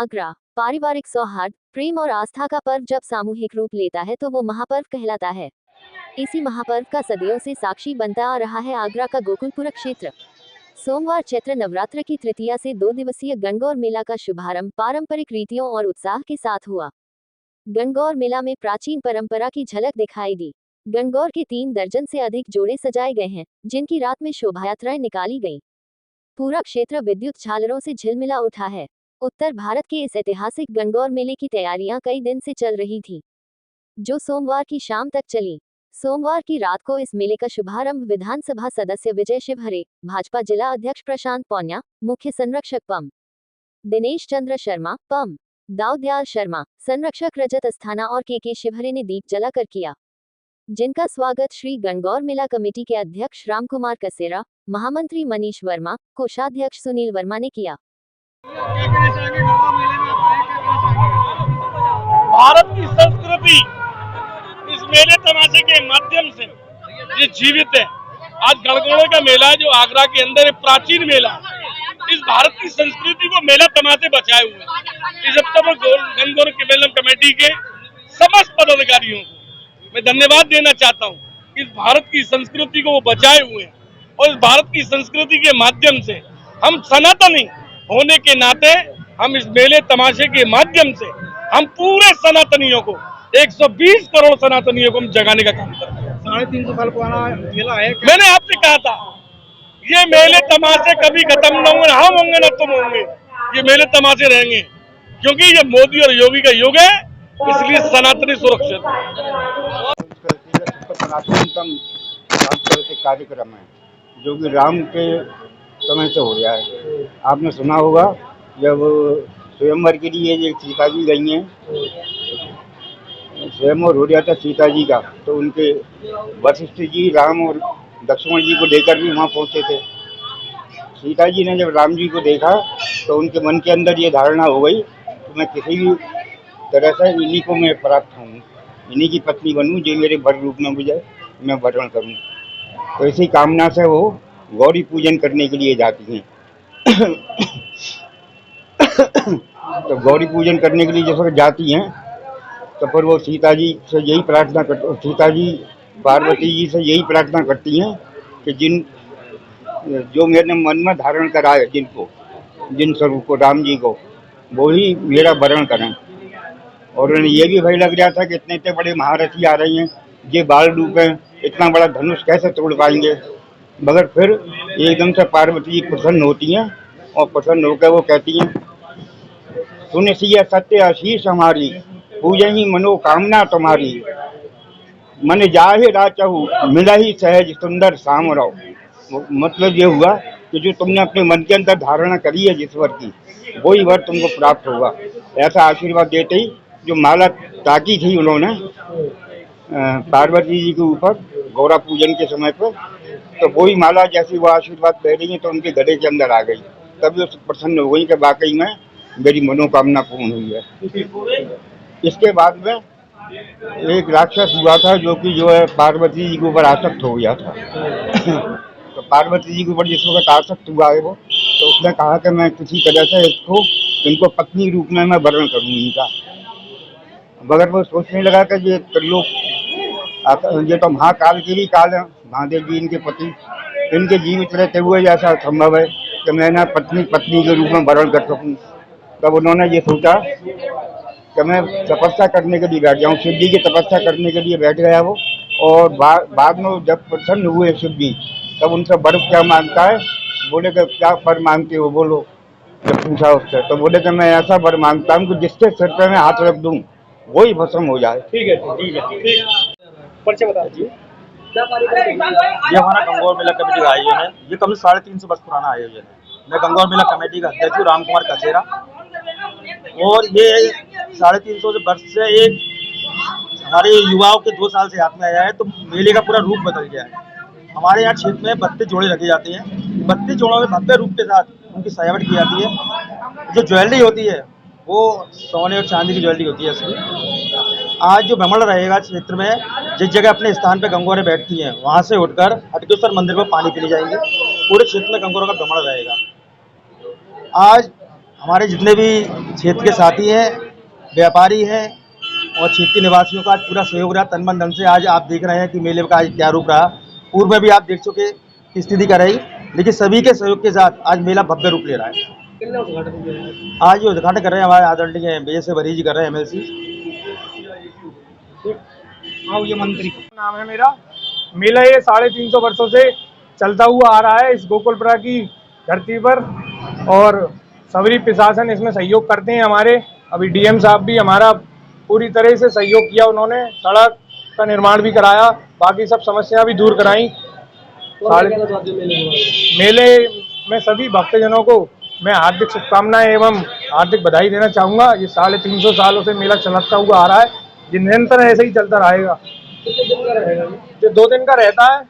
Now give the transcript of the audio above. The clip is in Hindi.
आगरा पारिवारिक सौहार्द, प्रेम और आस्था का पर्व जब सामूहिक रूप लेता है तो वो महापर्व कहलाता है। इसी महापर्व का सदियों से साक्षी बनता आ रहा है आगरा का गोकुलपुरा क्षेत्र। सोमवार चैत्र नवरात्र की तृतीया से 2 दिवसीय गणगौर मेला का शुभारंभ पारंपरिक रीतियों और उत्साह के साथ हुआ। गणगौर मेला में प्राचीन परंपरा की झलक दिखाई दी। गणगौर के 3 दर्जन से अधिक जोड़े सजाए गए हैं, जिनकी रात में शोभायात्राएं निकाली गईं। पूरा क्षेत्र विद्युत झालरों से झिलमिला उठा है। उत्तर भारत के इस ऐतिहासिक गणगौर मेले की तैयारियां कई दिन से चल रही थी, जो सोमवार की शाम तक चली। सोमवार की रात को इस मेले का शुभारंभ विधानसभा सदस्य विजय शिवहरे, भाजपा जिला अध्यक्ष प्रशांत पौन्या, मुख्य संरक्षक पम दिनेश चंद्र शर्मा, पम दाऊदयाल शर्मा, संरक्षक रजत अस्थाना और के शिवहरे ने दीप जलाकर किया, जिनका स्वागत श्री गणगौर मेला कमेटी के अध्यक्ष रामकुमार कसेरा, महामंत्री मनीष वर्मा, कोषाध्यक्ष सुनील वर्मा ने किया। भारत की संस्कृति इस मेले तमाशे के माध्यम से ये जीवित है। आज गणगौर का मेला जो आगरा के अंदर एक प्राचीन मेला है, इस भारत की संस्कृति को मेला तमाशे बचाए हुए हैं। इस अवसर पर गणगौर मेला कमेटी के समस्त पदाधिकारियों को मैं धन्यवाद देना चाहता हूँ। इस भारत की संस्कृति को वो बचाए हुए हैं और इस भारत की संस्कृति के माध्यम से हम सनातनी होने के नाते हम इस मेले तमाशे के माध्यम से हम पूरे सनातनियों को 120 करोड़ सनातनियों को हम जगाने का काम करते हैं। 350 साल पुराना मेला है। मैंने आपसे कहा था ये मेले तमाशे कभी खत्म न होंगे, हम होंगे न तुम होंगे, ये मेले तमाशे रहेंगे, क्योंकि ये मोदी और योगी का युग है, इसलिए सनातनी सुरक्षित है। सनातनतम सांस्कृतिक कार्यक्रम है जो कि राम के समय से हो रहा है। आपने सुना होगा जब स्वयंवर के लिए जो सीता जी गई हैं, स्वयंवर हो रहा था सीता जी का, तो उनके वशिष्ठ जी राम और लक्ष्मण जी को लेकर भी वहाँ पहुँचे थे। सीता जी ने जब राम जी को देखा तो उनके मन के अंदर ये धारणा हो गई कि मैं किसी भी तरह से इन्हीं को मैं प्राप्त हूँ, इन्हीं की पत्नी बनूँ, जो मेरे वर रूप में मुझे मैं वर्ण करूँ। तो इसी कामना से वो गौरी पूजन करने के लिए जाती हैं। तो गौरी पूजन करने के लिए जब जाती हैं तो फिर वो सीता जी से यही प्रार्थना करती, सीता जी पार्वती जी से यही प्रार्थना करती हैं कि जो मेरे मन में धारण करा है, जिन स्वरूप को, राम जी को, वो ही मेरा वर्ण करें। और उन्हें ये भी भय लग रहा था कि इतने बड़े महारथी आ रही हैं, ये बाल रूप है, इतना बड़ा धनुष कैसे तोड़ पाएंगे। मगर फिर एकदम से पार्वती जी प्रसन्न होती हैं और प्रसन्न होकर वो कहती हैं, सुन सिया सत्य आशीष हमारी, पूजन ही मनोकामना तुम्हारी, मन जाहे राचहु मिला ही सहज सुंदर सामराव। मतलब ये हुआ कि जो तुमने अपने मन के अंदर धारणा करी है जिस वर की, वही वर तुमको प्राप्त होगा। ऐसा आशीर्वाद देते ही जो माला ताकी थी उन्होंने पार्वती जी के ऊपर गौरा पूजन के समय पर, तो वही माला जैसी वो आशीर्वाद कह रही है तो उनके गले के अंदर आ गई। तभी वो प्रसन्न हो गई कि वाकई में मेरी मनोकामना पूर्ण हुई है। इसके बाद में एक राक्षस हुआ था जो है पार्वती जी के ऊपर आसक्त हो गया था। तो पार्वती जी के ऊपर जिस वक्त आसक्त हुआ है वो, तो उसने कहा कि मैं किसी तरह से इनको पत्नी रूप में मैं वर्ण करूँ इनका। मगर वो सोचने लगा कि ये त्रिलोक, ये तो महाकाल के भी काल है, महादेव जी इनके पति, इनके जीवित रहते हुए ऐसा संभव है कि मैं ना पत्नी के रूप में वर्ण कर सकूँ। तब उन्होंने ये सोचा कि मैं तपस्या करने के लिए बैठ जाऊँ। शिव जी की तपस्या करने के लिए बैठ गया वो, और बाद में जब प्रसन्न हुए शिव जी, तब उनसे वर क्या मांगता है, बोले कि क्या वर मांगते हो, बोलो। जब पूछा उससे तो बोले कि मैं ऐसा वर मांगता हूँ कि जिसके सिर पे मैं हाथ रख दूँ वही भस्म हो जाए। ठीक है, ठीक है, ठीक। परिचय बता दीजिए। ये हमारा गणगौर मेला कमेटी का आयोजन है। ये कम से 350 वर्ष पुराना आयोजन है। मैं गणगौर मेला कमेटी का अध्यक्ष हूँ, रामकुमार कसेरा। और ये 350 वर्ष से एक हमारे युवाओं के 2 साल से हाथ में आया है, तो मेले का पूरा रूप बदल गया है। हमारे यहाँ क्षेत्र में 32 जोड़े रखे जाते हैं। 32 जोड़ों में भव्य रूप के साथ उनकी सजावट की जाती है। जो ज्वेलरी होती है वो सोने और चांदी की ज्वेलरी होती है इसकी। आज जो भ्रमण रहेगा क्षेत्र में, जिस जगह अपने स्थान पे गंगौरें बैठती हैं, वहाँ से उठकर हटकेश्वर मंदिर में पानी पीने जाएंगे। पूरे क्षेत्र में गंगौरों का भ्रमण रहेगा। आज हमारे जितने भी क्षेत्र के साथी हैं, व्यापारी हैं और क्षेत्र के निवासियों का आज पूरा सहयोग रहा तन मन धन से। आज आप देख रहे हैं कि मेले का आज क्या रूप रहा। पूर्व में भी आप देख चुके कि स्थिति क्या रही, लेकिन सभी के सहयोग के साथ आज मेला भव्य रूप ले रहा है। आज ये उद्घाटन कर रहे हैं हमारे आदरणीय विजय से भरी जी कर रहे हैं MLC। आओ ये मंत्री नाम है मेरा। मेला ये 350 वर्षों से चलता हुआ आ रहा है इस गोकुलपुरा की धरती पर, और सभी प्रशासन इसमें सहयोग करते हैं हमारे। अभी DM साहब भी हमारा पूरी तरह से सहयोग किया, उन्होंने सड़क का निर्माण भी कराया, बाकी सब समस्याएं भी दूर कराई। मेले में सभी भक्तजनों को मैं हार्दिक शुभकामनाएं एवं हार्दिक बधाई देना चाहूँगा। ये 350 सालों से मेला चलता हुआ आ रहा है, निरंतर ऐसे ही चलता रहेगा। कितने दिन का रहेगा? जो 2 दिन का रहता है।